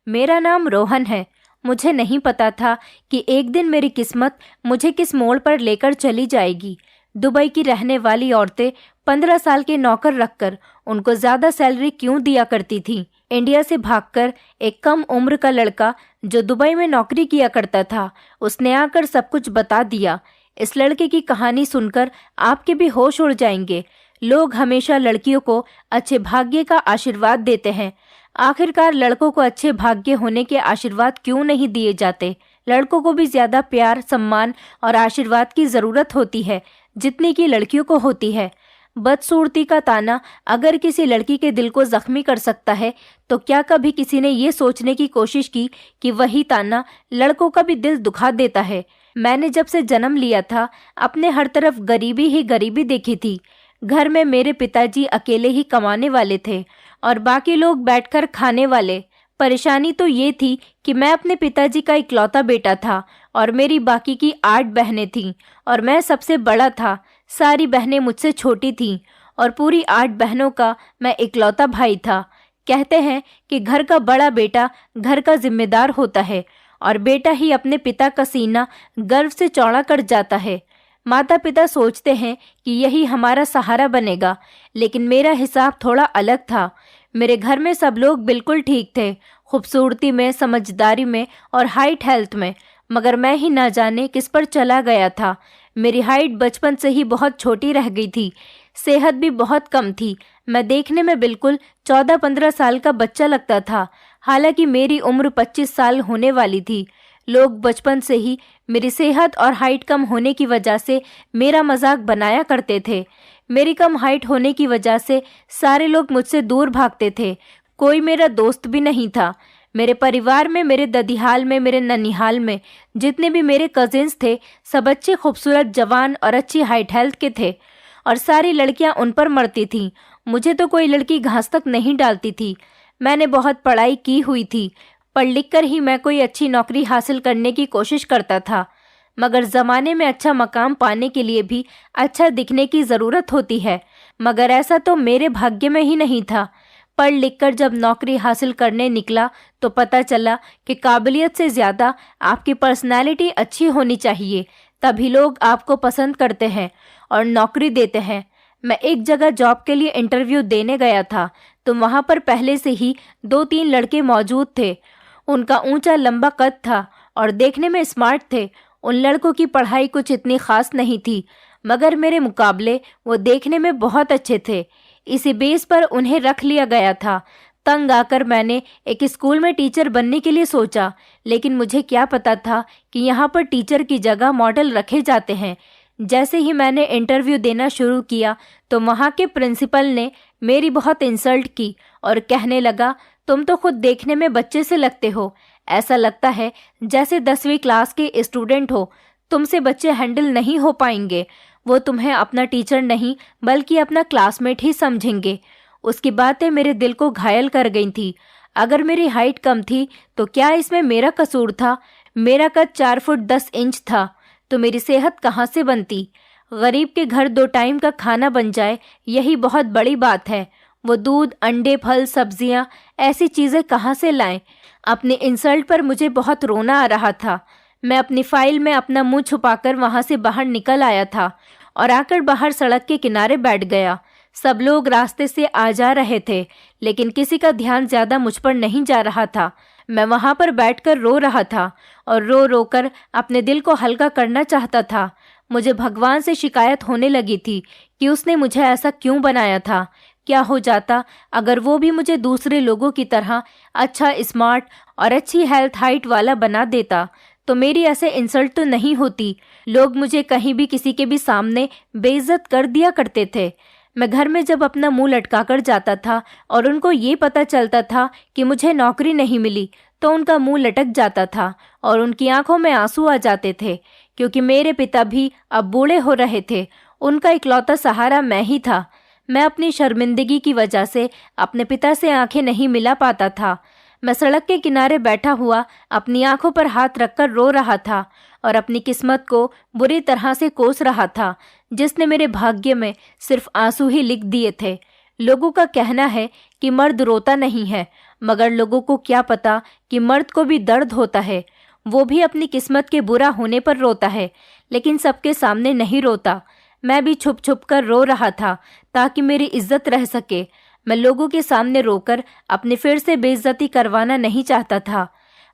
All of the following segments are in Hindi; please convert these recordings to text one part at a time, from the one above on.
मेरा नाम रोहन है। मुझे नहीं पता था कि एक दिन मेरी किस्मत मुझे किस मोड़ पर लेकर चली जाएगी। दुबई की रहने वाली औरतें 15 साल के नौकर रखकर उनको ज़्यादा सैलरी क्यों दिया करती थीं? इंडिया से भागकर एक कम उम्र का लड़का जो दुबई में नौकरी किया करता था, उसने आकर सब कुछ बता दिया। इस लड़के की कहानी सुनकर आपके भी होश उड़ जाएंगे। लोग हमेशा लड़कियों को अच्छे भाग्य का आशीर्वाद देते हैं। आखिरकार लड़कों को अच्छे भाग्य होने के आशीर्वाद क्यों नहीं दिए जाते? लड़कों को भी ज्यादा प्यार, सम्मान और आशीर्वाद की जरूरत होती है जितनी कि लड़कियों को होती है। बदसूरती का ताना अगर किसी लड़की के दिल को जख्मी कर सकता है, तो क्या कभी किसी ने ये सोचने की कोशिश की कि वही ताना लड़कों का भी दिल दुखा देता है? मैंने जब से जन्म लिया था, अपने हर तरफ गरीबी ही गरीबी देखी थी। घर में मेरे पिताजी अकेले ही कमाने वाले थे और बाकी लोग बैठकर खाने वाले। परेशानी तो ये थी कि मैं अपने पिताजी का इकलौता बेटा था और मेरी बाकी की 8 बहनें थीं और मैं सबसे बड़ा था। सारी बहनें मुझसे छोटी थीं और पूरी 8 बहनों का मैं इकलौता भाई था। कहते हैं कि घर का बड़ा बेटा घर का जिम्मेदार होता है और बेटा ही अपने पिता का सीना गर्व से चौड़ा कर जाता है। माता पिता सोचते हैं कि यही हमारा सहारा बनेगा, लेकिन मेरा हिसाब थोड़ा अलग था। मेरे घर में सब लोग बिल्कुल ठीक थे, खूबसूरती में, समझदारी में और हाइट हेल्थ में, मगर मैं ही ना जाने किस पर चला गया था। मेरी हाइट बचपन से ही बहुत छोटी रह गई थी, सेहत भी बहुत कम थी। मैं देखने में बिल्कुल 14-15 साल का बच्चा लगता था, हालांकि मेरी उम्र 25 साल होने वाली थी। लोग बचपन से ही मेरी सेहत और हाइट कम होने की वजह से मेरा मजाक बनाया करते थे। मेरी कम हाइट होने की वजह से सारे लोग मुझसे दूर भागते थे। कोई मेरा दोस्त भी नहीं था। मेरे परिवार में, मेरे ददिहाल में, मेरे ननिहाल में जितने भी मेरे कजिन्स थे, सब अच्छे, खूबसूरत, जवान और अच्छी हाइट हेल्थ के थे और सारी लड़कियां उन पर मरती थीं। मुझे तो कोई लड़की घास तक नहीं डालती थी। मैंने बहुत पढ़ाई की हुई थी, पढ़ लिख कर ही मैं कोई अच्छी नौकरी हासिल करने की कोशिश करता था, मगर ज़माने में अच्छा मकाम पाने के लिए भी अच्छा दिखने की ज़रूरत होती है। मगर ऐसा तो मेरे भाग्य में ही नहीं था। पढ़ लिख कर जब नौकरी हासिल करने निकला तो पता चला कि काबिलियत से ज़्यादा आपकी पर्सनैलिटी अच्छी होनी चाहिए, तभी लोग आपको पसंद करते हैं और नौकरी देते हैं। मैं एक जगह जॉब के लिए इंटरव्यू देने गया था, तो वहाँ पर पहले से ही 2-3 लड़के मौजूद थे। उनका ऊंचा लंबा कद था और देखने में स्मार्ट थे। उन लड़कों की पढ़ाई कुछ इतनी खास नहीं थी, मगर मेरे मुकाबले वो देखने में बहुत अच्छे थे। इसी बेस पर उन्हें रख लिया गया था। तंग आकर मैंने एक स्कूल में टीचर बनने के लिए सोचा, लेकिन मुझे क्या पता था कि यहाँ पर टीचर की जगह मॉडल रखे जाते हैं। जैसे ही मैंने इंटरव्यू देना शुरू किया तो वहाँ के प्रिंसिपल ने मेरी बहुत इंसल्ट की और कहने लगा, तुम तो खुद देखने में बच्चे से लगते हो, ऐसा लगता है जैसे 10वीं क्लास के स्टूडेंट हो। तुमसे बच्चे हैंडल नहीं हो पाएंगे, वो तुम्हें अपना टीचर नहीं बल्कि अपना क्लासमेट ही समझेंगे। उसकी बातें मेरे दिल को घायल कर गई थी। अगर मेरी हाइट कम थी तो क्या इसमें मेरा कसूर था? मेरा कद 4 फुट 10 इंच था, तो मेरी सेहत कहाँ से बनती? गरीब के घर 2 टाइम का खाना बन जाए, यही बहुत बड़ी बात है। वो दूध, अंडे, फल, सब्जियां, ऐसी चीज़ें कहाँ से लाएं? अपने इंसल्ट पर मुझे बहुत रोना आ रहा था। मैं अपनी फाइल में अपना मुंह छुपाकर वहाँ से बाहर निकल आया था और आकर बाहर सड़क के किनारे बैठ गया। सब लोग रास्ते से आ जा रहे थे, लेकिन किसी का ध्यान ज़्यादा मुझ पर नहीं जा रहा था। मैं वहाँ पर बैठकर रो रहा था और रो रो कर अपने दिल को हल्का करना चाहता था। मुझे भगवान से शिकायत होने लगी थी कि उसने मुझे ऐसा क्यों बनाया था। क्या हो जाता अगर वो भी मुझे दूसरे लोगों की तरह अच्छा, स्मार्ट और अच्छी हेल्थ हाइट वाला बना देता, तो मेरी ऐसे इंसल्ट तो नहीं होती। लोग मुझे कहीं भी किसी के भी सामने बेइज्जत कर दिया करते थे। मैं घर में जब अपना मुंह लटका कर जाता था और उनको ये पता चलता था कि मुझे नौकरी नहीं मिली, तो उनका मुंह लटक जाता था और उनकी आंखों में आंसू आ जाते थे, क्योंकि मेरे पिता भी अब बूढ़े हो रहे थे। उनका इकलौता सहारा मैं ही था। मैं अपनी शर्मिंदगी की वजह से अपने पिता से आंखें नहीं मिला पाता था। मैं सड़क के किनारे बैठा हुआ अपनी आंखों पर हाथ रखकर रो रहा था और अपनी किस्मत को बुरी तरह से कोस रहा था, जिसने मेरे भाग्य में सिर्फ आंसू ही लिख दिए थे। लोगों का कहना है कि मर्द रोता नहीं है, मगर लोगों को क्या पता कि मर्द को भी दर्द होता है। वो भी अपनी किस्मत के बुरा होने पर रोता है, लेकिन सबके सामने नहीं रोता। मैं भी छुप छुप कर रो रहा था ताकि मेरी इज्जत रह सके। मैं लोगों के सामने रोकर अपनी फिर से बेइज्जती करवाना नहीं चाहता था।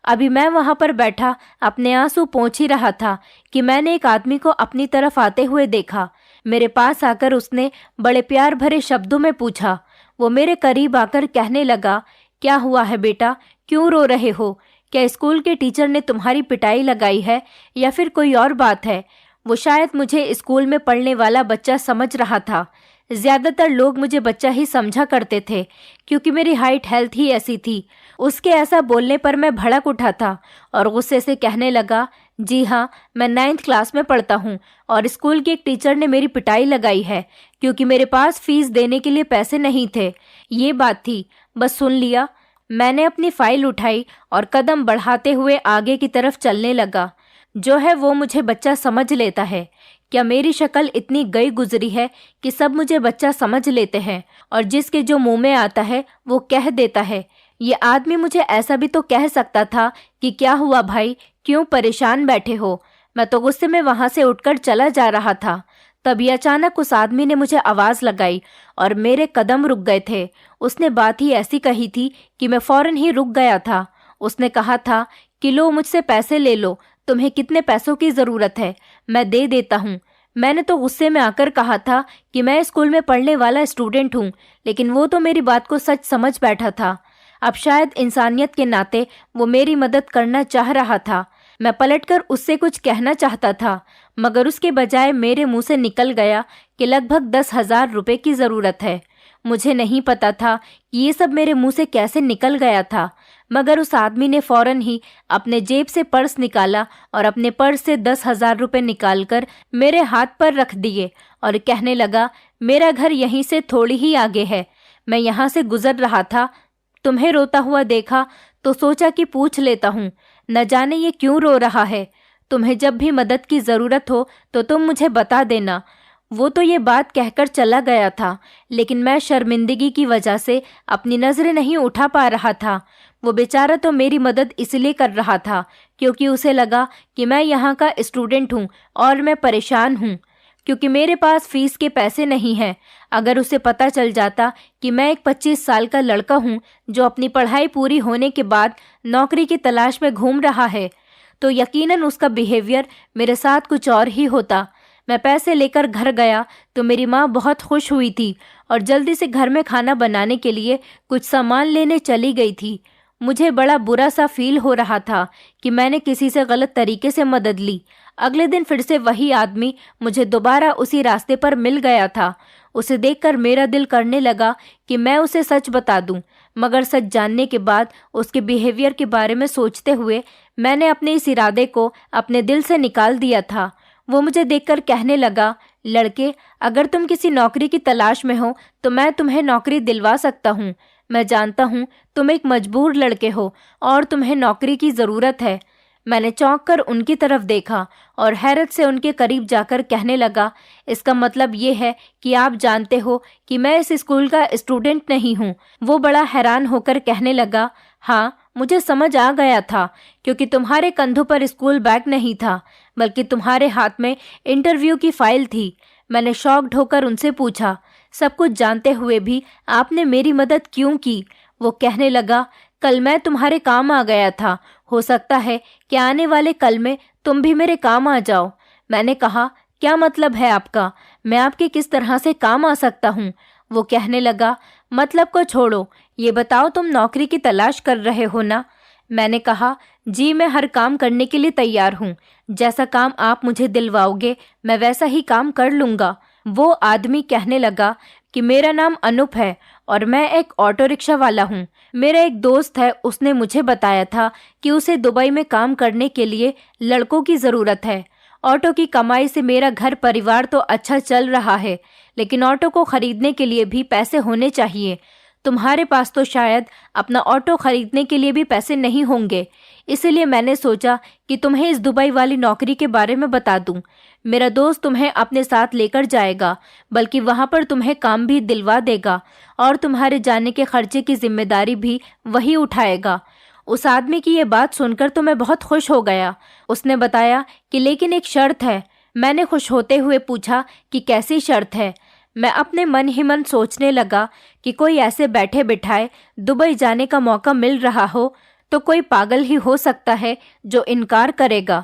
अभी मैं वहां पर बैठा अपने आंसू पोंछ ही रहा था कि मैंने एक आदमी को अपनी तरफ आते हुए देखा। मेरे पास आकर उसने बड़े प्यार भरे शब्दों में पूछा। वो मेरे करीब आकर कहने लगा, क्या हुआ है बेटा, क्यों रो रहे हो? क्या स्कूल के टीचर ने तुम्हारी पिटाई लगाई है या फिर कोई और बात है? वो शायद मुझे स्कूल में पढ़ने वाला बच्चा समझ रहा था। ज्यादातर लोग मुझे बच्चा ही समझा करते थे क्योंकि मेरी हाइट हेल्थ ही ऐसी थी। उसके ऐसा बोलने पर मैं भड़क उठा था और गुस्से से कहने लगा, जी हाँ, मैं 9th क्लास में पढ़ता हूँ और स्कूल के एक टीचर ने मेरी पिटाई लगाई है क्योंकि मेरे पास फीस देने के लिए पैसे नहीं थे। ये बात थी, बस सुन लिया। मैंने अपनी फाइल उठाई और कदम बढ़ाते हुए आगे की तरफ चलने लगा। जो है वो मुझे बच्चा समझ लेता है। क्या मेरी शक्ल इतनी गई गुजरी है कि सब मुझे बच्चा समझ लेते हैं और जिसके जो मुंह में आता है वो कह देता है? ये आदमी मुझे ऐसा भी तो कह सकता था कि क्या हुआ भाई, क्यों परेशान बैठे हो? मैं तो गुस्से में वहां से उठकर चला जा रहा था। तभी अचानक उस आदमी ने मुझे आवाज लगाई और मेरे कदम रुक गए थे। उसने बात ही ऐसी कही थी कि मैं फौरन ही रुक गया था। उसने कहा था कि लो, मुझसे पैसे ले लो, तुम्हें कितने पैसों की जरूरत है, मैं दे देता हूँ। मैंने तो गुस्से में आकर कहा था कि मैं स्कूल में पढ़ने वाला स्टूडेंट हूँ, लेकिन वो तो मेरी बात को सच समझ बैठा था। अब शायद इंसानियत के नाते वो मेरी मदद करना चाह रहा था। मैं पलटकर उससे कुछ कहना चाहता था, मगर उसके बजाय मेरे मुंह से निकल गया कि लगभग 10,000 रुपए की जरूरत है। मुझे नहीं पता था कि ये सब मेरे मुंह से कैसे निकल गया था, मगर उस आदमी ने फौरन ही अपने जेब से पर्स निकाला और अपने पर्स से 10,000 रुपए निकालकर मेरे हाथ पर रख दिए और कहने लगा, मेरा घर यहीं से थोड़ी ही आगे है, मैं यहाँ से गुजर रहा था, तुम्हें रोता हुआ देखा तो सोचा कि पूछ लेता हूँ, न जाने ये क्यों रो रहा है। तुम्हें जब भी मदद की जरूरत हो तो तुम मुझे बता देना। वो तो ये बात कहकर चला गया था, लेकिन मैं शर्मिंदगी की वजह से अपनी नजरें नहीं उठा पा रहा था। वो बेचारा तो मेरी मदद इसलिए कर रहा था क्योंकि उसे लगा कि मैं यहाँ का स्टूडेंट हूँ और मैं परेशान हूँ क्योंकि मेरे पास फीस के पैसे नहीं हैं। अगर उसे पता चल जाता कि मैं एक 25 साल का लड़का हूँ जो अपनी पढ़ाई पूरी होने के बाद नौकरी की तलाश में घूम रहा है, तो यकीनन उसका बिहेवियर मेरे साथ कुछ और ही होता। मैं पैसे लेकर घर गया तो मेरी माँ बहुत खुश हुई थी और जल्दी से घर में खाना बनाने के लिए कुछ सामान लेने चली गई थी। मुझे बड़ा बुरा सा फील हो रहा था कि मैंने किसी से गलत तरीके से मदद ली। अगले दिन फिर से वही आदमी मुझे दोबारा उसी रास्ते पर मिल गया था। उसे देखकर मेरा दिल करने लगा कि मैं उसे सच बता दूं, मगर सच जानने के बाद उसके बिहेवियर के बारे में सोचते हुए मैंने अपने इस इरादे को अपने दिल से निकाल दिया था। वो मुझे देखकर कहने लगा, लड़के, अगर तुम किसी नौकरी की तलाश में हो तो मैं तुम्हें नौकरी दिलवा सकता हूँ। मैं जानता हूँ तुम एक मजबूर लड़के हो और तुम्हें नौकरी की ज़रूरत है। मैंने चौंक कर उनकी तरफ देखा और हैरत से उनके करीब जाकर कहने लगा, इसका मतलब ये है कि आप जानते हो कि मैं इस स्कूल का स्टूडेंट नहीं हूँ। वो बड़ा हैरान होकर कहने लगा, हाँ, मुझे समझ आ गया था क्योंकि तुम्हारे कंधों पर स्कूल बैग नहीं था, बल्कि तुम्हारे हाथ में इंटरव्यू की फाइल थी। मैंने शॉक्ड होकर उनसे पूछा, सब कुछ जानते हुए भी आपने मेरी मदद क्यों की? वो कहने लगा, कल मैं तुम्हारे काम आ गया था, हो सकता है कि आने वाले कल में तुम भी मेरे काम आ जाओ। मैंने कहा, क्या मतलब है आपका? मैं आपके किस तरह से काम आ सकता हूँ? वो कहने लगा, मतलब को छोड़ो, ये बताओ तुम नौकरी की तलाश कर रहे हो ना? मैंने कहा, जी, मैं हर काम करने के लिए तैयार हूँ। जैसा काम आप मुझे दिलवाओगे मैं वैसा ही काम कर लूँगा। वो आदमी कहने लगा कि मेरा नाम अनूप है और मैं एक ऑटो रिक्शा वाला हूँ। मेरा एक दोस्त है, उसने मुझे बताया था कि उसे दुबई में काम करने के लिए लड़कों की ज़रूरत है। ऑटो की कमाई से मेरा घर परिवार तो अच्छा चल रहा है, लेकिन ऑटो को खरीदने के लिए भी पैसे होने चाहिए। तुम्हारे पास तो शायद अपना ऑटो खरीदने के लिए भी पैसे नहीं होंगे, इसलिए मैंने सोचा कि तुम्हें इस दुबई वाली नौकरी के बारे में बता दूं। मेरा दोस्त तुम्हें अपने साथ लेकर जाएगा, बल्कि वहाँ पर तुम्हें काम भी दिलवा देगा और तुम्हारे जाने के खर्चे की जिम्मेदारी भी वही उठाएगा। उस आदमी की ये बात सुनकर तो मैं बहुत खुश हो गया। उसने बताया कि लेकिन एक शर्त है। मैंने खुश होते हुए पूछा कि कैसी शर्त है। मैं अपने मन ही मन सोचने लगा कि कोई ऐसे बैठे बिठाए दुबई जाने का मौका मिल रहा हो तो कोई पागल ही हो सकता है जो इनकार करेगा।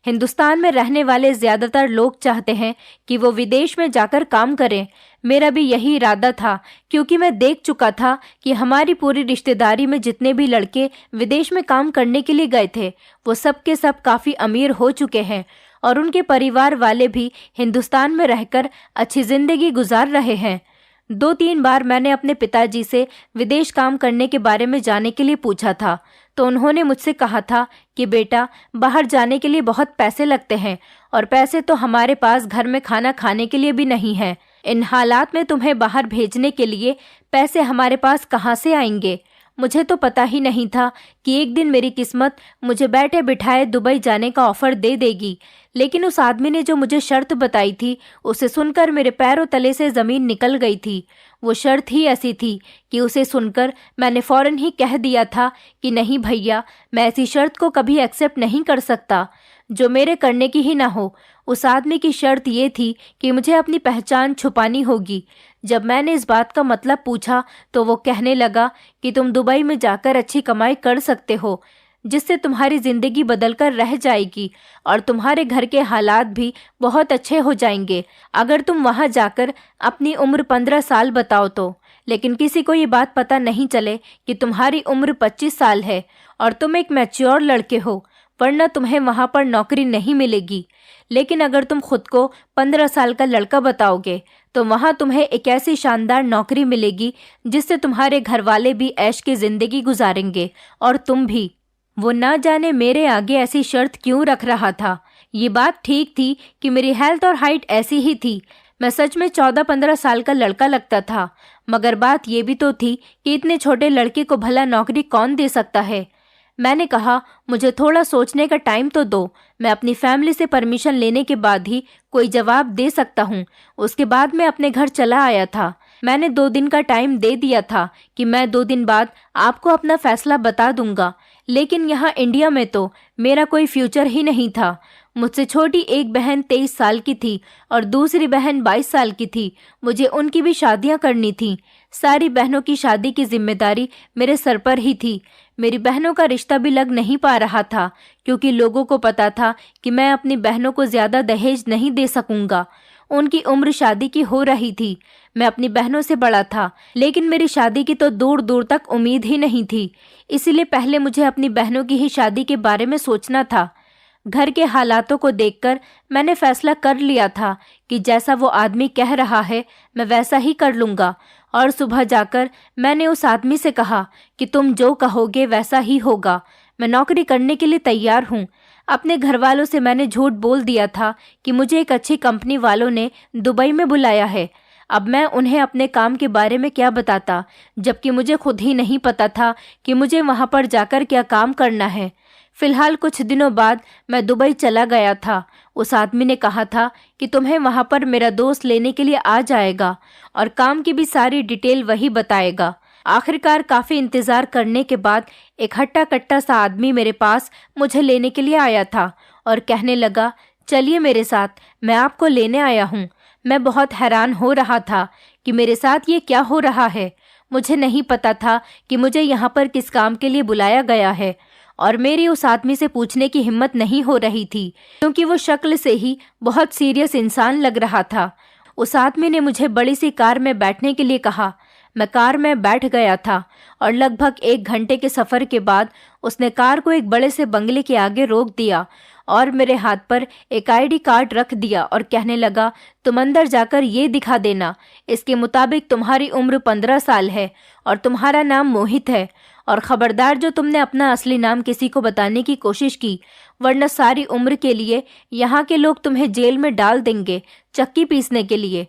हिंदुस्तान में रहने वाले ज्यादातर लोग चाहते हैं कि वो विदेश में जाकर काम करें। मेरा भी यही इरादा था, क्योंकि मैं देख चुका था कि हमारी पूरी रिश्तेदारी में जितने भी लड़के विदेश में काम करने के लिए गए थे वो सब के सब काफ़ी अमीर हो चुके हैं और उनके परिवार वाले भी हिंदुस्तान में रहकर अच्छी जिंदगी गुजार रहे हैं। 2-3 बार मैंने अपने पिताजी से विदेश काम करने के बारे में जाने के लिए पूछा था, तो उन्होंने मुझसे कहा था कि बेटा, बाहर जाने के लिए बहुत पैसे लगते हैं और पैसे तो हमारे पास घर में खाना खाने के लिए भी नहीं है। इन हालात में तुम्हें बाहर भेजने के लिए पैसे हमारे पास कहाँ से आएंगे। मुझे तो पता ही नहीं था कि एक दिन मेरी किस्मत मुझे बैठे बिठाए दुबई जाने का ऑफर दे देगी, लेकिन उस आदमी ने जो मुझे शर्त बताई थी उसे सुनकर मेरे पैरों तले से ज़मीन निकल गई थी। वो शर्त ही ऐसी थी कि उसे सुनकर मैंने फ़ौरन ही कह दिया था कि नहीं भैया, मैं ऐसी शर्त को कभी एक्सेप्ट नहीं कर सकता जो मेरे करने की ही ना हो। उस आदमी की शर्त ये थी कि मुझे अपनी पहचान छुपानी होगी। जब मैंने इस बात का मतलब पूछा तो वो कहने लगा कि तुम दुबई में जाकर अच्छी कमाई कर सकते हो, जिससे तुम्हारी ज़िंदगी बदलकर रह जाएगी और तुम्हारे घर के हालात भी बहुत अच्छे हो जाएंगे अगर तुम वहां जाकर अपनी उम्र 15 साल बताओ तो। लेकिन किसी को ये बात पता नहीं चले कि तुम्हारी उम्र 25 साल है और तुम एक मैच्योर लड़के हो, वरना तुम्हें वहां पर नौकरी नहीं मिलेगी। लेकिन अगर तुम खुद को 15 साल का लड़का बताओगे तो वहां तुम्हें एक ऐसी शानदार नौकरी मिलेगी जिससे तुम्हारे घर वाले भी ऐश की ज़िंदगी गुजारेंगे और तुम भी। वो ना जाने मेरे आगे ऐसी शर्त क्यों रख रहा था। ये बात ठीक थी कि मेरी हेल्थ और हाइट ऐसी ही थी। मैं सच में 14-15 साल का लड़का लगता था, मगर बात ये भी तो थी कि इतने छोटे लड़के को भला नौकरी कौन दे सकता है। मैंने कहा, मुझे थोड़ा सोचने का टाइम तो दो, मैं अपनी फैमिली से परमिशन लेने के बाद ही कोई जवाब दे सकता हूँ। उसके बाद मैं अपने घर चला आया था। मैंने 2 दिन का टाइम दे दिया था कि मैं 2 दिन बाद आपको अपना फैसला बता दूंगा। लेकिन यहाँ इंडिया में तो मेरा कोई फ्यूचर ही नहीं था। मुझसे छोटी एक बहन 23 साल की थी और दूसरी बहन 22 साल की थी। मुझे उनकी भी शादियाँ करनी थी। सारी बहनों की शादी की जिम्मेदारी मेरे सर पर ही थी। मेरी बहनों का रिश्ता भी लग नहीं पा रहा था, क्योंकि लोगों को पता था कि मैं अपनी बहनों को ज़्यादा दहेज नहीं दे सकूंगा। उनकी उम्र शादी की हो रही थी। मैं अपनी बहनों से बड़ा था, लेकिन मेरी शादी की तो दूर दूर तक उम्मीद ही नहीं थी। इसीलिए पहले मुझे अपनी बहनों की ही शादी के बारे में सोचना था। घर के हालातों को देखकर मैंने फैसला कर लिया था कि जैसा वो आदमी कह रहा है मैं वैसा ही कर लूँगा। और सुबह जाकर मैंने उस आदमी से कहा कि तुम जो कहोगे वैसा ही होगा। मैं नौकरी करने के लिए तैयार हूँ। अपने घर वालों से मैंने झूठ बोल दिया था कि मुझे एक अच्छी कंपनी वालों ने दुबई में बुलाया है। अब मैं उन्हें अपने काम के बारे में क्या बताता, जबकि मुझे खुद ही नहीं पता था कि मुझे वहाँ पर जाकर क्या काम करना है। फिलहाल कुछ दिनों बाद मैं दुबई चला गया था। उस आदमी ने कहा था कि तुम्हें वहाँ पर मेरा दोस्त लेने के लिए आ जाएगा और काम की भी सारी डिटेल वही बताएगा। आखिरकार काफ़ी इंतज़ार करने के बाद एक हट्टा कट्टा सा आदमी मेरे पास मुझे लेने के लिए आया था और कहने लगा, चलिए मेरे साथ, मैं आपको लेने आया हूँ। मैं बहुत हैरान हो रहा था कि मेरे साथ ये क्या हो रहा है। मुझे नहीं पता था कि मुझे यहाँ पर किस काम के लिए बुलाया गया है और मेरी उस आदमी से पूछने की हिम्मत नहीं हो रही थी, क्योंकि वो शक्ल से ही बहुत सीरियस इंसान लग रहा था। उस आदमी ने मुझे बड़ी सी कार में बैठने के लिए कहा। मैं कार में बैठ गया था और लगभग 1 घंटे के सफ़र के बाद उसने कार को एक बड़े से बंगले के आगे रोक दिया और मेरे हाथ पर एक आईडी कार्ड रख दिया और कहने लगा, तुम अंदर जाकर ये दिखा देना। इसके मुताबिक तुम्हारी उम्र 15 साल है और तुम्हारा नाम मोहित है। और ख़बरदार जो तुमने अपना असली नाम किसी को बताने की कोशिश की, वरना सारी उम्र के लिए यहाँ के लोग तुम्हें जेल में डाल देंगे चक्की पीसने के लिए।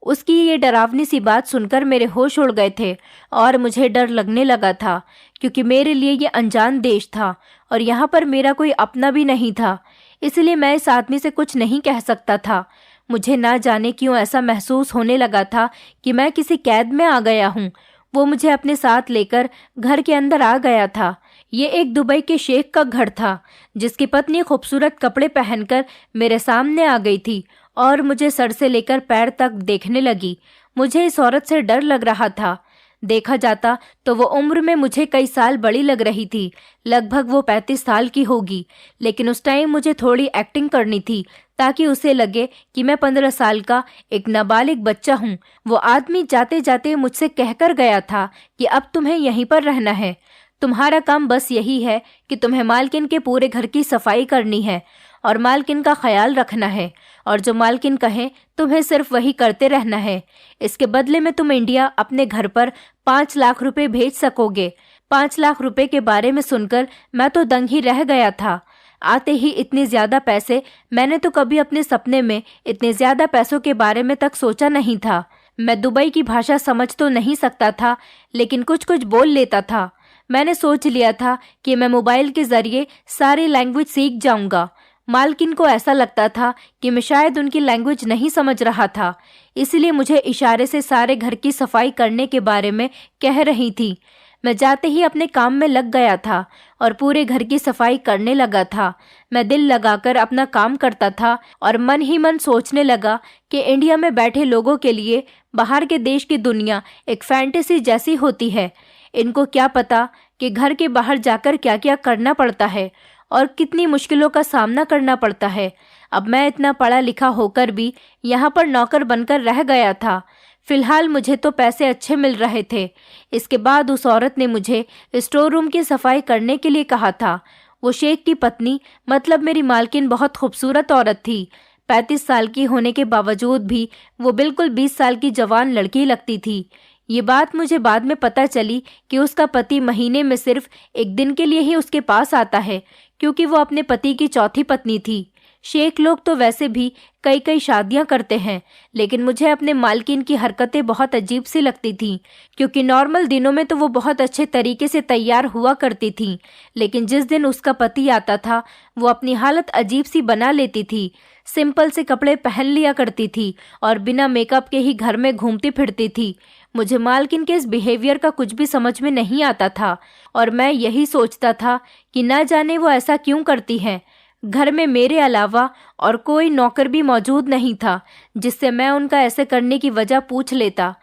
उसकी ये डरावनी सी बात सुनकर मेरे होश उड़ गए थे और मुझे डर लगने लगा था, क्योंकि मेरे लिए ये अनजान देश था और यहाँ पर मेरा कोई अपना भी नहीं था। इसलिए मैं इस आदमी से कुछ नहीं कह सकता था। मुझे ना जाने क्यों ऐसा महसूस होने लगा था कि मैं किसी कैद में आ गया हूँ। वो मुझे अपने साथ लेकर घर के अंदर आ गया था। ये एक दुबई के शेख का घर था, जिसकी पत्नी खूबसूरत कपड़े पहनकर मेरे सामने आ गई थी और मुझे सर से लेकर पैर तक देखने लगी। मुझे इस औरत से डर लग रहा था। देखा जाता तो वो उम्र में मुझे कई साल बड़ी लग रही थी। लगभग वो 35 साल की होगी। लेकिन उस टाइम मुझे थोड़ी एक्टिंग करनी थी ताकि उसे लगे कि मैं 15 साल का एक नाबालिग बच्चा हूँ। वो आदमी जाते जाते मुझसे कहकर गया था कि अब तुम्हें यहीं पर रहना है। तुम्हारा काम बस यही है कि तुम्हें मालकिन के पूरे घर की सफाई करनी है और मालकिन का ख्याल रखना है, और जो मालकिन कहे तुम्हें सिर्फ वही करते रहना है। इसके बदले में तुम इंडिया अपने घर पर 5 लाख रुपए भेज सकोगे। 5 लाख रुपए के बारे में सुनकर मैं तो दंग ही रह गया था। आते ही इतने ज्यादा पैसे, मैंने तो कभी अपने सपने में इतने ज्यादा पैसों के बारे में तक सोचा नहीं था। मैं दुबई की भाषा समझ तो नहीं सकता था, लेकिन कुछ कुछ बोल लेता था। मैंने सोच लिया था कि मैं मोबाइल के जरिए सारी लैंग्वेज सीख जाऊंगा। मालकिन को ऐसा लगता था कि मैं शायद उनकी लैंग्वेज नहीं समझ रहा था, इसलिए मुझे इशारे से सारे घर की सफाई करने के बारे में कह रही थी। मैं जाते ही अपने काम में लग गया था और पूरे घर की सफाई करने लगा था। मैं दिल लगाकर अपना काम करता था और मन ही मन सोचने लगा कि इंडिया में बैठे लोगों के लिए बाहर के देश की दुनिया एक फैंटेसी जैसी होती है। इनको क्या पता कि घर के बाहर जाकर क्या क्या करना पड़ता है और कितनी मुश्किलों का सामना करना पड़ता है। अब मैं इतना पढ़ा लिखा होकर भी यहाँ पर नौकर बनकर रह गया था। फिलहाल मुझे तो पैसे अच्छे मिल रहे थे। इसके बाद उस औरत ने मुझे स्टोर रूम की सफाई करने के लिए कहा था। वो शेख की पत्नी, मतलब मेरी मालकिन, बहुत खूबसूरत औरत थी। 35 साल की होने के बावजूद भी वो बिल्कुल 20 साल की जवान लड़की लगती थी। ये बात मुझे बाद में पता चली कि उसका पति महीने में सिर्फ एक दिन के लिए ही उसके पास आता है, क्योंकि वो अपने पति की चौथी पत्नी थी। शेख लोग तो वैसे भी कई कई शादियां करते हैं, लेकिन मुझे अपने मालकिन की हरकतें बहुत अजीब सी लगती थीं, क्योंकि नॉर्मल दिनों में तो वो बहुत अच्छे तरीके से तैयार हुआ करती थीं, लेकिन जिस दिन उसका पति आता था वो अपनी हालत अजीब सी बना लेती थी। सिंपल से कपड़े पहन लिया करती थी और बिना मेकअप के ही घर में घूमती फिरती थी। मुझे मालकिन के इस बिहेवियर का कुछ भी समझ में नहीं आता था और मैं यही सोचता था कि ना जाने वो ऐसा क्यों करती हैं। घर में मेरे अलावा और कोई नौकर भी मौजूद नहीं था जिससे मैं उनका ऐसे करने की वजह पूछ लेता।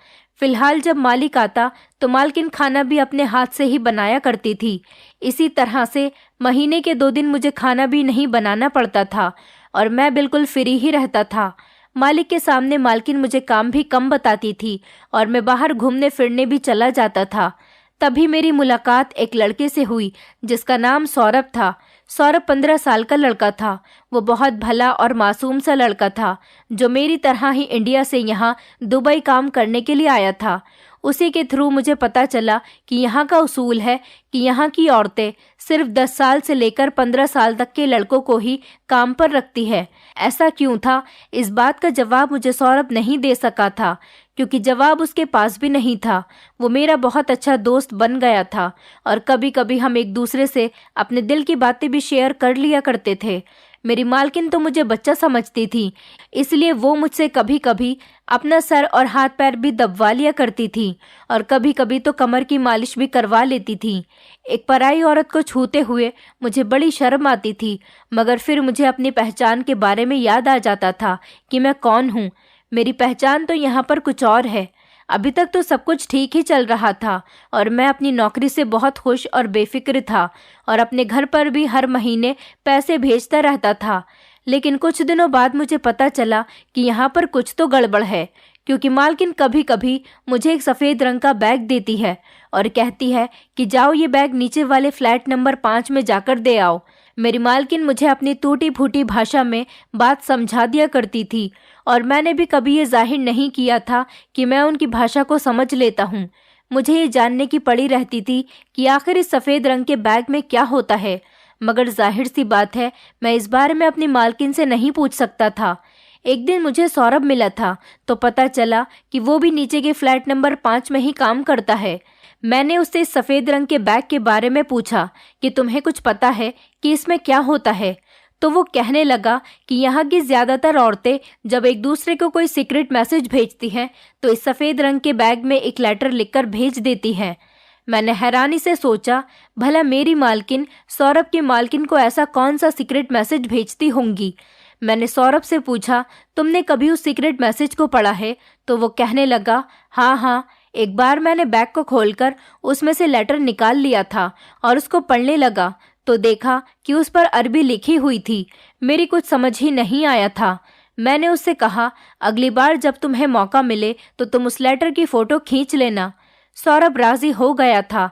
फिलहाल जब मालिक आता तो मालकिन खाना भी अपने हाथ से ही बनाया करती थी। इसी तरह से महीने के 2 दिन मुझे खाना भी नहीं बनाना पड़ता था और मैं बिल्कुल फ्री ही रहता था। मालिक के सामने मालकिन मुझे काम भी कम बताती थी और मैं बाहर घूमने फिरने भी चला जाता था। तभी मेरी मुलाकात एक लड़के से हुई जिसका नाम सौरभ था। सौरभ 15 साल का लड़का था। वो बहुत भला और मासूम सा लड़का था जो मेरी तरह ही इंडिया से यहाँ दुबई काम करने के लिए आया था। उसी के थ्रू मुझे पता चला कि यहाँ का उसूल है कि यहाँ की औरतें सिर्फ 10 साल से लेकर 15 साल तक के लड़कों को ही काम पर रखती है। ऐसा क्यों था, इस बात का जवाब मुझे सौरभ नहीं दे सका था, क्योंकि जवाब उसके पास भी नहीं था। वो मेरा बहुत अच्छा दोस्त बन गया था और कभी कभी हम एक दूसरे से अपने दिल की बातें भी शेयर कर लिया करते थे। मेरी मालकिन तो मुझे बच्चा समझती थी, इसलिए वो मुझसे कभी कभी अपना सर और हाथ पैर भी दबवा लिया करती थी और कभी कभी तो कमर की मालिश भी करवा लेती थी। एक पराई औरत को छूते हुए मुझे बड़ी शर्म आती थी, मगर फिर मुझे अपनी पहचान के बारे में याद आ जाता था कि मैं कौन हूँ। मेरी पहचान तो यहाँ पर कुछ और है। अभी तक तो सब कुछ ठीक ही चल रहा था और मैं अपनी नौकरी से बहुत खुश और बेफिक्र था और अपने घर पर भी हर महीने पैसे भेजता रहता था। लेकिन कुछ दिनों बाद मुझे पता चला कि यहाँ पर कुछ तो गड़बड़ है, क्योंकि मालकिन कभी कभी मुझे एक सफ़ेद रंग का बैग देती है और कहती है कि जाओ ये बैग नीचे वाले फ्लैट नंबर 5 में जाकर दे आओ। मेरी मालकिन मुझे अपनी टूटी फूटी भाषा में बात समझा दिया करती थी और मैंने भी कभी ये जाहिर नहीं किया था कि मैं उनकी भाषा को समझ लेता हूँ। मुझे ये जानने की पड़ी रहती थी कि आखिर इस सफ़ेद रंग के बैग में क्या होता है, मगर जाहिर सी बात है मैं इस बारे में अपनी मालकिन से नहीं पूछ सकता था। एक दिन मुझे सौरभ मिला था तो पता चला कि वो भी नीचे के फ्लैट नंबर 5 में ही काम करता है। मैंने उससे इस सफ़ेद रंग के बैग के बारे में पूछा कि तुम्हें कुछ पता है कि इसमें क्या होता है। तो वो कहने लगा कि यहाँ की ज़्यादातर औरतें जब एक दूसरे को कोई सीक्रेट मैसेज भेजती हैं तो इस सफ़ेद रंग के बैग में एक लेटर लिखकर भेज देती हैं। मैंने हैरानी से सोचा, भला मेरी मालकिन सौरभ की मालकिन को ऐसा कौन सा सीक्रेट मैसेज भेजती होंगी। मैंने सौरभ से पूछा, तुमने कभी उस सीक्रेट मैसेज को पढ़ा है? तो वो कहने लगा, हाँ हाँ, एक बार मैंने बैग को खोलकर उसमें से लेटर निकाल लिया था और उसको पढ़ने लगा तो देखा कि उस पर अरबी लिखी हुई थी। मेरी कुछ समझ ही नहीं आया था। मैंने उससे कहा, अगली बार जब तुम्हें मौका मिले तो तुम उस लेटर की फ़ोटो खींच लेना। सौरभ राज़ी हो गया था।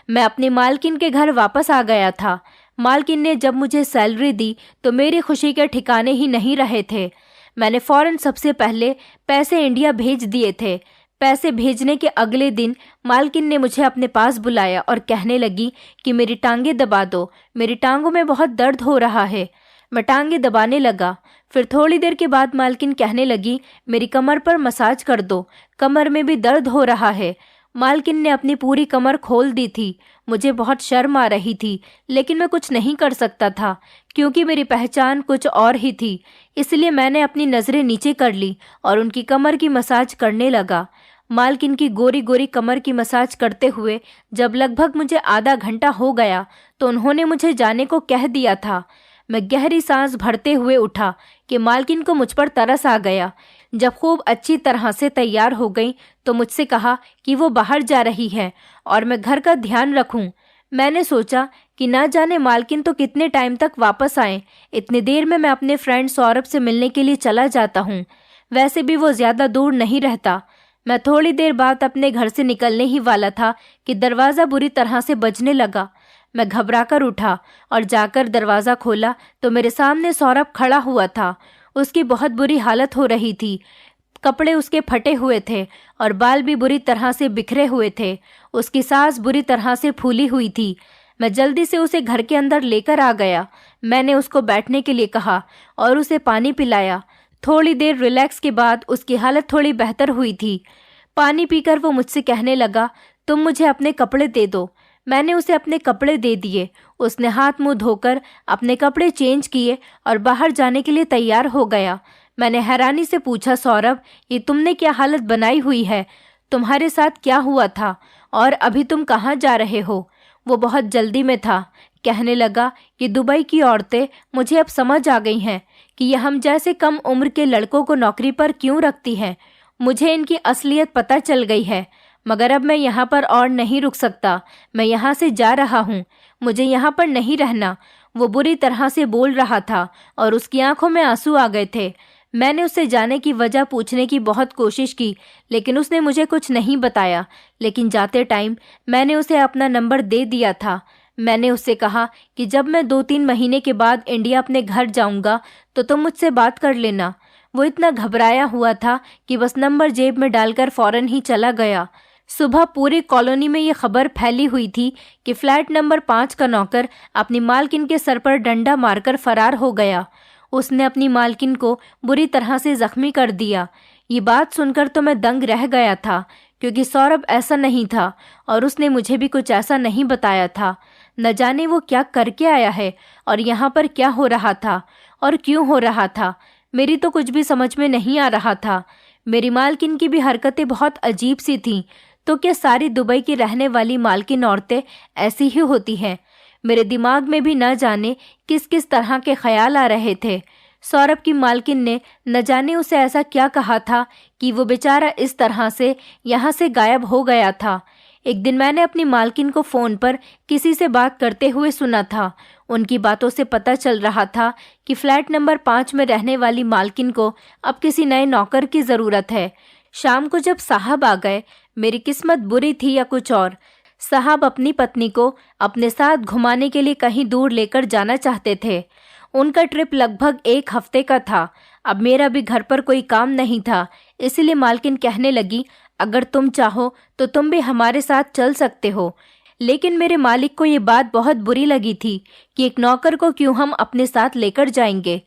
मैं अपनी मालकिन के घर वापस आ गया था। मालकिन ने जब मुझे सैलरी दी तो मेरी खुशी के ठिकाने ही नहीं रहे थे। मैंने फ़ौरन सबसे पहले पैसे इंडिया भेज दिए थे। पैसे भेजने के अगले दिन मालकिन ने मुझे अपने पास बुलाया और कहने लगी कि मेरी टांगें दबा दो, मेरी टांगों में बहुत दर्द हो रहा है। मैं टांगें दबाने लगा। फिर थोड़ी देर के बाद मालकिन कहने लगी, मेरी कमर पर मसाज कर दो, कमर में भी दर्द हो रहा है। मालकिन ने अपनी पूरी कमर खोल दी थी। मुझे बहुत शर्म आ रही थी, लेकिन मैं कुछ नहीं कर सकता था क्योंकि मेरी पहचान कुछ और ही थी। इसलिए मैंने अपनी नज़रें नीचे कर ली और उनकी कमर की मसाज करने लगा। मालकिन की गोरी गोरी कमर की मसाज करते हुए जब लगभग मुझे आधा घंटा हो गया तो उन्होंने मुझे जाने को कह दिया था। मैं गहरी सांस भरते हुए उठा कि मालकिन को मुझ पर तरस आ गया। जब खूब अच्छी तरह से तैयार हो गई तो मुझसे कहा कि वो बाहर जा रही है और मैं घर का ध्यान रखूं। मैंने सोचा कि ना जाने मालकिन तो कितने टाइम तक वापस आए। इतनी देर में मैं अपने फ्रेंड सौरभ से मिलने के लिए चला जाता हूँ। वैसे भी वो ज़्यादा दूर नहीं रहता। मैं थोड़ी देर बाद अपने घर से निकलने ही वाला था कि दरवाज़ा बुरी तरह से बजने लगा। मैं घबराकर उठा और जाकर दरवाज़ा खोला तो मेरे सामने सौरभ खड़ा हुआ था। उसकी बहुत बुरी हालत हो रही थी। कपड़े उसके फटे हुए थे और बाल भी बुरी तरह से बिखरे हुए थे। उसकी सांस बुरी तरह से फूली हुई थी। मैं जल्दी से उसे घर के अंदर लेकर आ गया। मैंने उसको बैठने के लिए कहा और उसे पानी पिलाया। थोड़ी देर रिलैक्स के बाद उसकी हालत थोड़ी बेहतर हुई थी। पानी पीकर वो मुझसे कहने लगा, तुम मुझे अपने कपड़े दे दो। मैंने उसे अपने कपड़े दे दिए। उसने हाथ मुंह धोकर अपने कपड़े चेंज किए और बाहर जाने के लिए तैयार हो गया। मैंने हैरानी से पूछा, सौरभ, ये तुमने क्या हालत बनाई हुई है? तुम्हारे साथ क्या हुआ था और अभी तुम कहाँ जा रहे हो? वो बहुत जल्दी में था। कहने लगा कि दुबई की औरतें मुझे अब समझ आ गई हैं कि यह हम जैसे कम उम्र के लड़कों को नौकरी पर क्यों रखती हैं। मुझे इनकी असलियत पता चल गई है, मगर अब मैं यहाँ पर और नहीं रुक सकता। मैं यहाँ से जा रहा हूँ। मुझे यहाँ पर नहीं रहना। वो बुरी तरह से बोल रहा था और उसकी आंखों में आंसू आ गए थे। मैंने उससे जाने की वजह पूछने की बहुत कोशिश की, लेकिन उसने मुझे कुछ नहीं बताया। लेकिन जाते टाइम मैंने उसे अपना नंबर दे दिया था। मैंने उससे कहा कि जब मैं 2-3 महीने के बाद इंडिया अपने घर जाऊंगा तो तुम मुझसे बात कर लेना। वो इतना घबराया हुआ था कि बस नंबर जेब में डालकर फौरन ही चला गया। सुबह पूरी कॉलोनी में ये खबर फैली हुई थी कि फ्लैट नंबर 5 का नौकर अपनी मालकिन के सर पर डंडा मारकर फरार हो गया। उसने अपनी मालकिन को बुरी तरह से जख्मी कर दिया। ये बात सुनकर तो मैं दंग रह गया था, क्योंकि सौरभ ऐसा नहीं था और उसने मुझे भी कुछ ऐसा नहीं बताया था। न जाने वो क्या करके आया है और यहाँ पर क्या हो रहा था और क्यों हो रहा था। मेरी तो कुछ भी समझ में नहीं आ रहा था। मेरी मालकिन की भी हरकतें बहुत अजीब सी थीं। तो क्या सारी दुबई की रहने वाली मालकिन औरतें ऐसी ही होती हैं? मेरे दिमाग में भी न जाने किस किस तरह के ख्याल आ रहे थे। सौरभ की मालकिन ने न जाने उसे ऐसा क्या कहा था कि वो बेचारा इस तरह से यहाँ से गायब हो गया था। एक दिन मैंने अपनी मालकिन को फ़ोन पर किसी से बात करते हुए सुना था। उनकी बातों से पता चल रहा था कि फ्लैट नंबर 5 में रहने वाली मालकिन को अब किसी नए नौकर की ज़रूरत है। शाम को जब साहब आ गए, मेरी किस्मत बुरी थी या कुछ और। साहब अपनी पत्नी को अपने साथ घुमाने के लिए कहीं दूर लेकर जाना चाहते थे। उनका ट्रिप लगभग 1 हफ्ते का था। अब मेरा भी घर पर कोई काम नहीं था, इसलिए मालकिन कहने लगी, अगर तुम चाहो तो तुम भी हमारे साथ चल सकते हो। लेकिन मेरे मालिक को ये बात बहुत बुरी लगी थी कि एक नौकर को क्यों हम अपने साथ लेकर जाएंगे।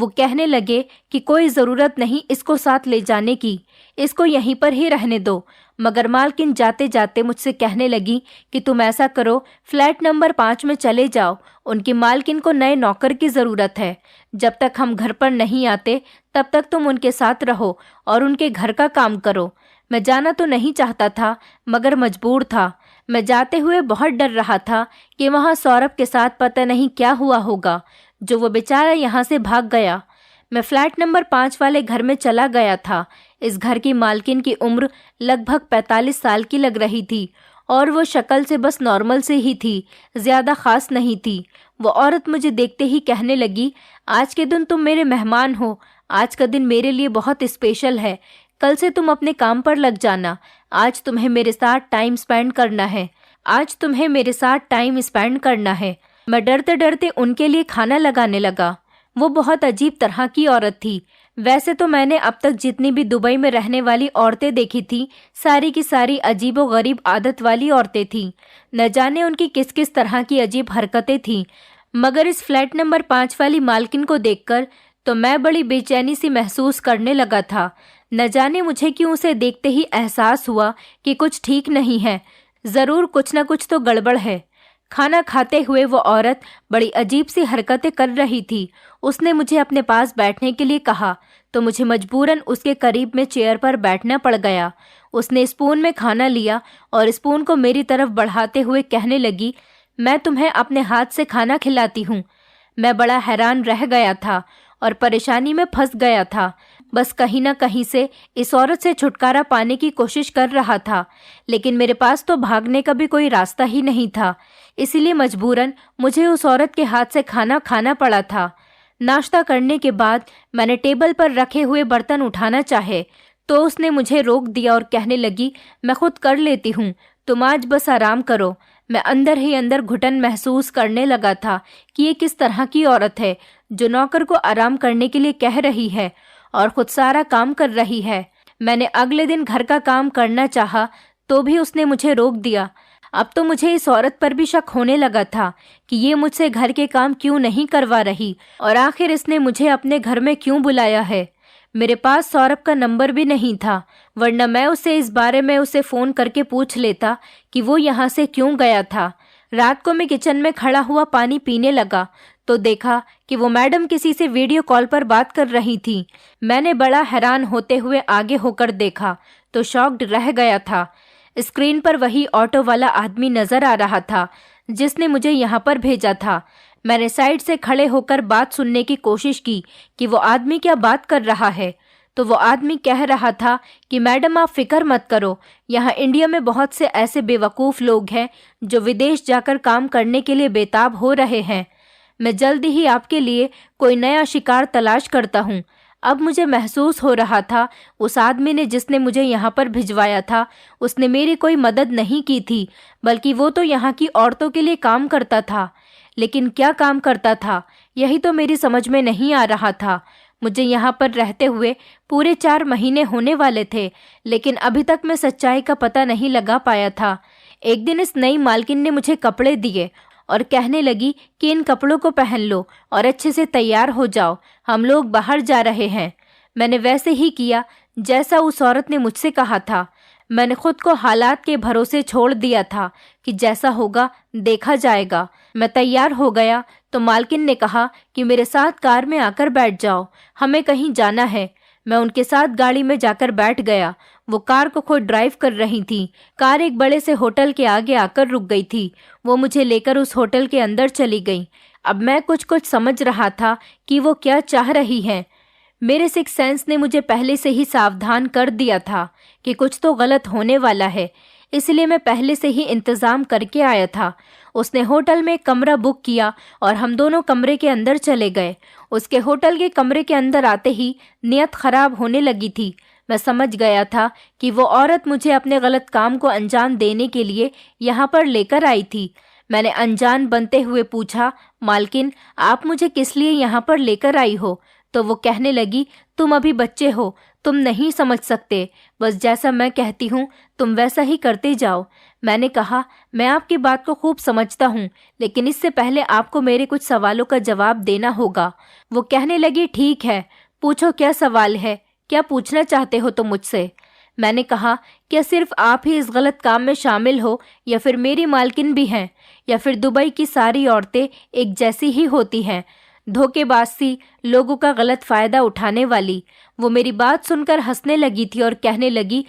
वो कहने लगे कि कोई ज़रूरत नहीं इसको साथ ले जाने की, इसको यहीं पर ही रहने दो। मगर मालकिन जाते जाते मुझसे कहने लगी कि तुम ऐसा करो, फ्लैट नंबर 5 में चले जाओ, उनकी मालकिन को नए नौकर की ज़रूरत है। जब तक हम घर पर नहीं आते तब तक तुम उनके साथ रहो और उनके घर का काम करो। मैं जाना तो नहीं चाहता था मगर मजबूर था। मैं जाते हुए बहुत डर रहा था कि वहाँ सौरभ के साथ पता नहीं क्या हुआ होगा, जो वो बेचारा यहाँ से भाग गया। मैं फ्लैट नंबर 5 वाले घर में चला गया था। इस घर की मालकिन की उम्र लगभग 45 साल की लग रही थी और वो शक्ल से बस नॉर्मल से ही थी, ज़्यादा खास नहीं थी। वो औरत मुझे देखते ही कहने लगी, आज के दिन तुम मेरे मेहमान हो, आज का दिन मेरे लिए बहुत स्पेशल है। कल से तुम अपने काम पर लग जाना। आज तुम्हें मेरे साथ टाइम स्पेंड करना है। आज तुम्हें मेरे साथ टाइम स्पेंड करना है। मैं डरते डरते उनके लिए खाना लगाने लगा। वो बहुत अजीब तरह की औरत थी। वैसे तो मैंने अब तक जितनी भी दुबई में रहने वाली औरतें देखी थी, सारी की सारी अजीबो गरीब आदत वाली औरतें थीं। न जाने उनकी किस किस तरह की अजीब हरकतें थीं, मगर इस फ्लैट नंबर 5 वाली मालकिन को देखकर तो मैं बड़ी बेचैनी सी महसूस करने लगा था। न जाने मुझे क्यों उसे देखते ही एहसास हुआ कि कुछ ठीक नहीं है, ज़रूर कुछ न कुछ तो गड़बड़ है। खाना खाते हुए वो औरत बड़ी अजीब सी हरकतें कर रही थी। उसने मुझे अपने पास बैठने के लिए कहा तो मुझे मजबूरन उसके करीब में चेयर पर बैठना पड़ गया। उसने स्पून में खाना लिया और स्पून को मेरी तरफ बढ़ाते हुए कहने लगी, मैं तुम्हें अपने हाथ से खाना खिलाती हूँ। मैं बड़ा हैरान रह गया था और परेशानी में फंस गया था। बस कहीं ना कहीं से इस औरत से छुटकारा पाने की कोशिश कर रहा था, लेकिन मेरे पास तो भागने का भी कोई रास्ता ही नहीं था। इसलिए मजबूरन मुझे उस औरत के हाथ से खाना खाना पड़ा था। नाश्ता करने के बाद मैंने टेबल पर रखे हुए बर्तन उठाना चाहे तो उसने मुझे रोक दिया और कहने लगी, मैं खुद कर लेती हूँ, तुम आज बस आराम करो। मैं अंदर ही अंदर घुटन महसूस करने लगा था कि ये किस तरह की औरत है जो नौकर को आराम करने के लिए कह रही है और खुद सारा काम कर रही है। मैंने अगले दिन घर का काम करना चाहा तो भी उसने मुझे रोक दिया। अब तो मुझे इस औरत पर भी शक होने लगा था कि ये मुझसे घर के काम क्यों नहीं करवा रही और आखिर इसने मुझे अपने घर में क्यों बुलाया है। मेरे पास सौरभ का नंबर भी नहीं था, वरना मैं उसे इस बारे में उसे फ़ोन करके पूछ लेता कि वो यहाँ से क्यों गया था। रात को मैं किचन में खड़ा हुआ पानी पीने लगा तो देखा कि वो मैडम किसी से वीडियो कॉल पर बात कर रही थी। मैंने बड़ा हैरान होते हुए आगे होकर देखा तो शॉक्ड रह गया था। स्क्रीन पर वही ऑटो वाला आदमी नजर आ रहा था जिसने मुझे यहाँ पर भेजा था। मैंने साइड से खड़े होकर बात सुनने की कोशिश की कि वो आदमी क्या बात कर रहा है। तो वो आदमी कह रहा था कि मैडम आप फिक्र मत करो, यहाँ इंडिया में बहुत से ऐसे बेवकूफ़ लोग हैं जो विदेश जाकर काम करने के लिए बेताब हो रहे हैं। मैं जल्दी ही आपके लिए कोई नया शिकार तलाश करता हूँ। अब मुझे महसूस हो रहा था उस आदमी ने जिसने मुझे यहाँ पर भिजवाया था उसने मेरी कोई मदद नहीं की थी, बल्कि वो तो यहाँ की औरतों के लिए काम करता था। लेकिन क्या काम करता था, यही तो मेरी समझ में नहीं आ रहा था। मुझे यहाँ पर रहते हुए पूरे 4 महीने होने वाले थे, लेकिन अभी तक मैं सच्चाई का पता नहीं लगा पाया था। एक दिन इस नई मालकिन ने मुझे कपड़े दिए और कहने लगी कि इन कपड़ों को पहन लो और अच्छे से तैयार हो जाओ, हम लोग बाहर जा रहे हैं। मैंने वैसे ही किया जैसा उस औरत ने मुझसे कहा था। मैंने खुद को हालात के भरोसे छोड़ दिया था कि जैसा होगा देखा जाएगा। मैं तैयार हो गया तो मालकिन ने कहा कि मेरे साथ कार में आकर बैठ जाओ, हमें कहीं जाना है। मैं उनके साथ गाड़ी में जाकर बैठ गया। वो कार को खुद ड्राइव कर रही थी। कार एक बड़े से होटल के आगे आकर रुक गई थी। वो मुझे लेकर उस होटल के अंदर चली गई। अब मैं कुछ कुछ समझ रहा था कि वो क्या चाह रही है। मेरे सिक्स सेंस ने मुझे पहले से ही सावधान कर दिया था कि कुछ तो गलत होने वाला है, इसलिए मैं पहले से ही इंतज़ाम करके आया था। उसने होटल में एक कमरा बुक किया और हम दोनों कमरे के अंदर चले गए। उसके होटल के कमरे के अंदर आते ही नीयत खराब होने लगी थी। मैं समझ गया था कि वो औरत मुझे अपने गलत काम को अंजाम देने के लिए यहाँ पर लेकर आई थी। मैंने अनजान बनते हुए पूछा, मालकिन आप मुझे किस लिए यहाँ पर लेकर आई हो? तो वो कहने लगी, तुम अभी बच्चे हो, तुम नहीं समझ सकते, बस जैसा मैं कहती हूँ तुम वैसा ही करते जाओ। मैंने कहा, मैं आपकी बात को खूब समझता हूँ, लेकिन इससे पहले आपको मेरे कुछ सवालों का जवाब देना होगा। वो कहने लगी, ठीक है, पूछो क्या सवाल है, क्या पूछना चाहते हो तुम मुझसे? मैंने कहा, क्या सिर्फ आप ही इस गलत काम में शामिल हो या फिर मेरी मालकिन भी हैं, या फिर दुबई की सारी औरतें एक जैसी ही होती हैं, धोखेबाज सी, लोगों का गलत फायदा उठाने वाली? वो मेरी बात सुनकर हंसने लगी थी और कहने लगी,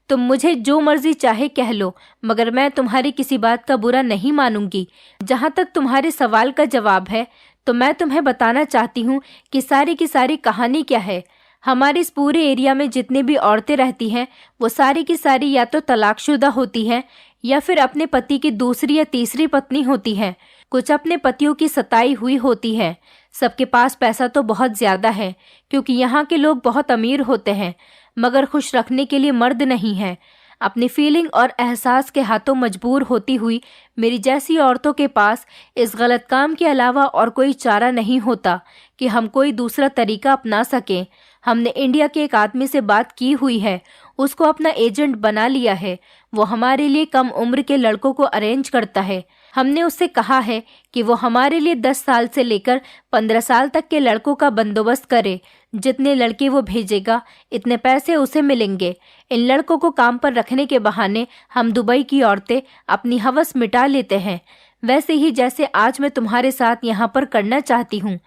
तुम मुझे जो मर्जी चाहे कह लो, मगर मैं तुम्हारी किसी बात का बुरा नहीं मानूंगी। जहाँ तक तुम्हारे सवाल का जवाब है, तो मैं तुम्हें बताना चाहती हूँ कि सारी की सारी कहानी क्या है। हमारे इस पूरे एरिया में जितनी भी औरतें रहती हैं, वो सारी की सारी या तो तलाकशुदा होती हैं या फिर अपने पति की दूसरी या तीसरी पत्नी होती हैं। कुछ अपने पतियों की सताई हुई होती हैं। सबके पास पैसा तो बहुत ज़्यादा है, क्योंकि यहाँ के लोग बहुत अमीर होते हैं, मगर खुश रखने के लिए मर्द नहीं हैं। अपनी फीलिंग और एहसास के हाथों मजबूर होती हुई मेरी जैसी औरतों के पास इस गलत काम के अलावा और कोई चारा नहीं होता कि हम कोई दूसरा तरीका अपना सकें। हमने इंडिया के एक आदमी से बात की हुई है, उसको अपना एजेंट बना लिया है। वो हमारे लिए कम उम्र के लड़कों को अरेंज करता है। हमने उससे कहा है कि वो हमारे लिए 10 साल से लेकर 15 साल तक के लड़कों का बंदोबस्त करे। जितने लड़के वो भेजेगा, इतने पैसे उसे मिलेंगे। इन लड़कों को काम पर रखने के बहाने हम दुबई की औरतें अपनी हवस मिटा लेते हैं, वैसे ही जैसे आज मैं तुम्हारे साथ यहाँ पर करना चाहती हूँ।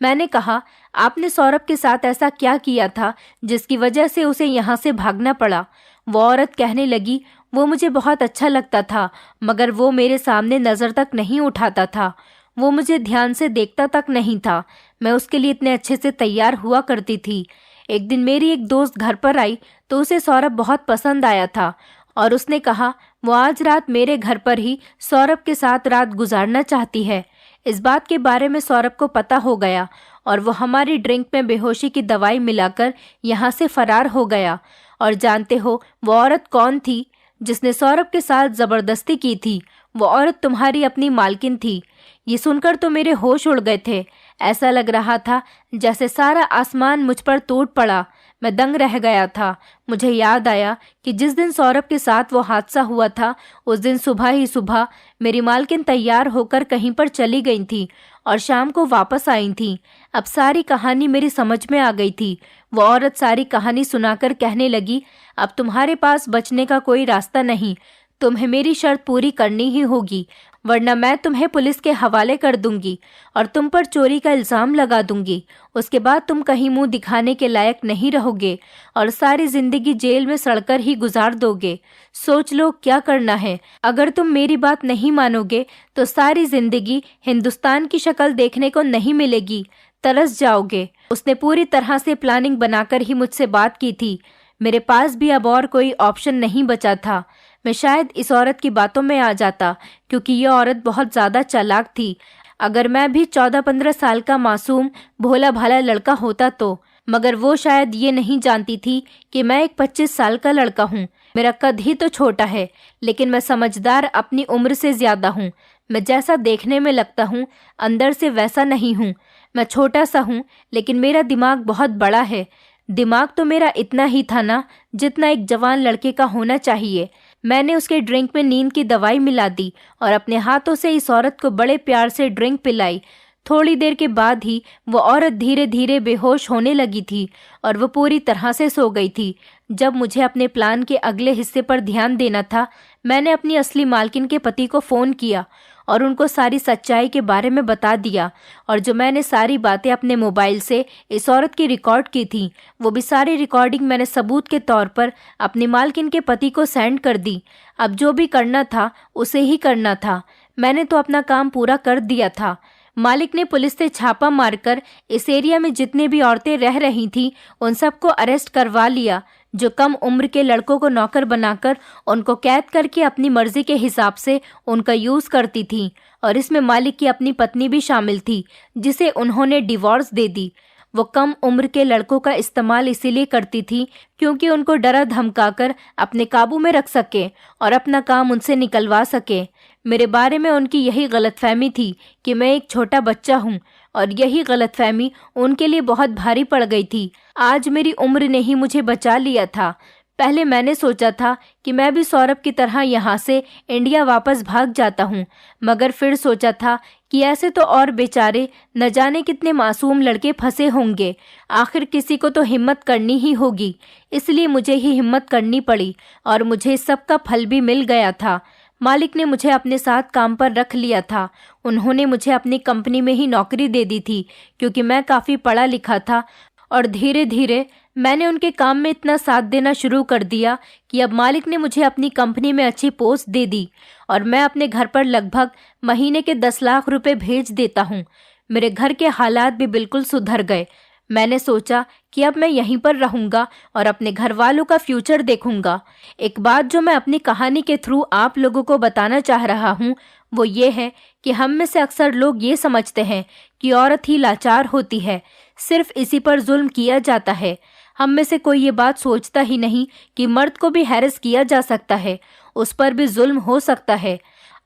मैंने कहा, आपने सौरभ के साथ ऐसा क्या किया था जिसकी वजह से उसे यहाँ से भागना पड़ा? वो औरत कहने लगी, वो मुझे बहुत अच्छा लगता था, मगर वो मेरे सामने नज़र तक नहीं उठाता था। वो मुझे ध्यान से देखता तक नहीं था। मैं उसके लिए इतने अच्छे से तैयार हुआ करती थी। एक दिन मेरी एक दोस्त घर पर आई तो उसे सौरभ बहुत पसंद आया था और उसने कहा, वो आज रात मेरे घर पर ही सौरभ के साथ रात गुजारना चाहती है। इस बात के बारे में सौरभ को पता हो गया और वो हमारी ड्रिंक में बेहोशी की दवाई मिलाकर यहाँ से फरार हो गया। और जानते हो वो औरत कौन थी जिसने सौरभ के साथ ज़बरदस्ती की थी? वो औरत तुम्हारी अपनी मालकिन थी। ये सुनकर तो मेरे होश उड़ गए थे। ऐसा लग रहा था जैसे सारा आसमान मुझ पर टूट पड़ा। मैं दंग रह गया था। मुझे याद आया कि जिस दिन सौरभ के साथ वो हादसा हुआ था, उस दिन सुबह ही सुबह मेरी मालकिन तैयार होकर कहीं पर चली गई थी और शाम को वापस आई थी। अब सारी कहानी मेरी समझ में आ गई थी। वो औरत सारी कहानी सुनाकर कहने लगी, अब तुम्हारे पास बचने का कोई रास्ता नहीं, तुम्हें मेरी शर्त पूरी करनी ही होगी, वरना मैं तुम्हें पुलिस के हवाले कर दूंगी और तुम पर चोरी का इल्ज़ाम लगा दूंगी। उसके बाद तुम कहीं मुंह दिखाने के लायक नहीं रहोगे और सारी जिंदगी जेल में सड़कर ही गुजार दोगे। सोच लो क्या करना है। अगर तुम मेरी बात नहीं मानोगे तो सारी जिंदगी हिंदुस्तान की शक्ल देखने को नहीं मिलेगी, तरस जाओगे। उसने पूरी तरह से प्लानिंग बनाकर ही मुझसे बात की थी। मेरे पास भी अब और कोई ऑप्शन नहीं बचा था। मैं शायद इस औरत की बातों में आ जाता, क्योंकि यह औरत बहुत ज़्यादा चालाक थी। अगर मैं भी 14-15 साल का मासूम भोला भाला लड़का होता तो, मगर वो शायद ये नहीं जानती थी कि मैं एक 25 साल का लड़का हूँ। मेरा कद ही तो छोटा है, लेकिन मैं समझदार अपनी उम्र से ज़्यादा हूँ। मैं जैसा देखने में लगता हूँ, अंदर से वैसा नहीं हूँ। मैं छोटा सा हूँ, लेकिन मेरा दिमाग बहुत बड़ा है। दिमाग तो मेरा इतना ही था ना, जितना एक जवान लड़के का होना चाहिए। मैंने उसके ड्रिंक में नींद की दवाई मिला दी और अपने हाथों से इस औरत को बड़े प्यार से ड्रिंक पिलाई। थोड़ी देर के बाद ही वो औरत धीरे धीरे बेहोश होने लगी थी और वो पूरी तरह से सो गई थी। जब मुझे अपने प्लान के अगले हिस्से पर ध्यान देना था, मैंने अपनी असली मालकिन के पति को फ़ोन किया और उनको सारी सच्चाई के बारे में बता दिया। और जो मैंने सारी बातें अपने मोबाइल से इस औरत की रिकॉर्ड की थी, वो भी सारी रिकॉर्डिंग मैंने सबूत के तौर पर अपनी मालकिन के पति को सेंड कर दी। अब जो भी करना था उसे ही करना था। मैंने तो अपना काम पूरा कर दिया था। मालिक ने पुलिस से छापा मारकर इस एरिया में जितने भी औरतें रह रही थीं, उन सबको अरेस्ट करवा लिया, जो कम उम्र के लड़कों को नौकर बनाकर उनको कैद करके अपनी मर्जी के हिसाब से उनका यूज़ करती थी। और इसमें मालिक की अपनी पत्नी भी शामिल थी, जिसे उन्होंने डिवोर्स दे दी। वो कम उम्र के लड़कों का इस्तेमाल इसीलिए करती थी क्योंकि उनको डरा धमकाकर अपने काबू में रख सके और अपना काम उनसे निकलवा सके। मेरे बारे में उनकी यही गलतफहमी थी कि मैं एक छोटा बच्चा हूँ, और यही गलतफहमी उनके लिए बहुत भारी पड़ गई थी। आज मेरी उम्र ने ही मुझे बचा लिया था। पहले मैंने सोचा था कि मैं भी सौरभ की तरह यहाँ से इंडिया वापस भाग जाता हूँ, मगर फिर सोचा था कि ऐसे तो और बेचारे न जाने कितने मासूम लड़के फंसे होंगे। आखिर किसी को तो हिम्मत करनी ही होगी, इसलिए मुझे ही हिम्मत करनी पड़ी और मुझे सबका फल भी मिल गया था। मालिक ने मुझे अपने साथ काम पर रख लिया था। उन्होंने मुझे अपनी कंपनी में ही नौकरी दे दी थी, क्योंकि मैं काफ़ी पढ़ा लिखा था, और धीरे धीरे मैंने उनके काम में इतना साथ देना शुरू कर दिया कि अब मालिक ने मुझे अपनी कंपनी में अच्छी पोस्ट दे दी और मैं अपने घर पर लगभग महीने के 10 लाख रुपए भेज देता हूँ। मेरे घर के हालात भी बिल्कुल सुधर गए। मैंने सोचा कि अब मैं यहीं पर रहूँगा और अपने घर वालों का फ्यूचर देखूँगा। एक बात जो मैं अपनी कहानी के थ्रू आप लोगों को बताना चाह रहा हूँ वो ये है कि हम में से अक्सर लोग ये समझते हैं कि औरत ही लाचार होती है, सिर्फ इसी पर जुल्म किया जाता है। हम में से कोई ये बात सोचता ही नहीं कि मर्द को भी हैरेस किया जा सकता है, उस पर भी जुल्म हो सकता है।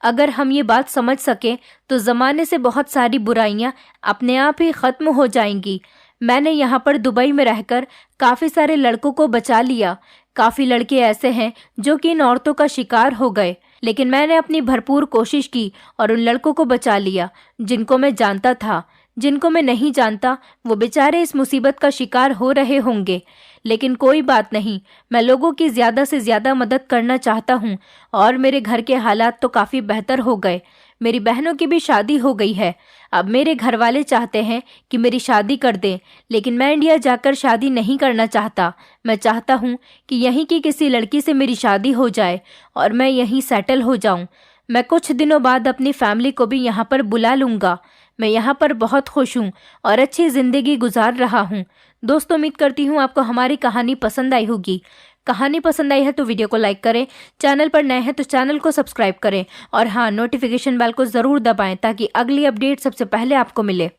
अगर हम ये बात समझ सकें तो ज़माने से बहुत सारी बुराइयां अपने आप ही ख़त्म हो जाएंगी। मैंने यहाँ पर दुबई में रहकर काफ़ी सारे लड़कों को बचा लिया। काफ़ी लड़के ऐसे हैं जो कि इन औरतों का शिकार हो गए, लेकिन मैंने अपनी भरपूर कोशिश की और उन लड़कों को बचा लिया जिनको मैं जानता था। जिनको मैं नहीं जानता वो बेचारे इस मुसीबत का शिकार हो रहे होंगे, लेकिन कोई बात नहीं, मैं लोगों की ज़्यादा से ज़्यादा मदद करना चाहता हूँ और मेरे घर के हालात तो काफ़ी बेहतर हो गए। मेरी बहनों की भी शादी हो गई है। अब मेरे घर वाले चाहते हैं कि मेरी शादी कर दें, लेकिन मैं इंडिया जाकर शादी नहीं करना चाहता। मैं चाहता हूँ कि यहीं की किसी लड़की से मेरी शादी हो जाए और मैं यहीं सेटल हो जाऊँ। मैं कुछ दिनों बाद अपनी फैमिली को भी यहाँ पर बुला लूँगा। मैं यहाँ पर बहुत खुश हूँ और अच्छी ज़िंदगी गुजार रहा हूँ। दोस्तों, उम्मीद करती हूँ आपको हमारी कहानी पसंद आई होगी। कहानी पसंद आई है तो वीडियो को लाइक करें, चैनल पर नए हैं तो चैनल को सब्सक्राइब करें और हाँ, नोटिफिकेशन बेल को ज़रूर दबाएं ताकि अगली अपडेट सबसे पहले आपको मिले।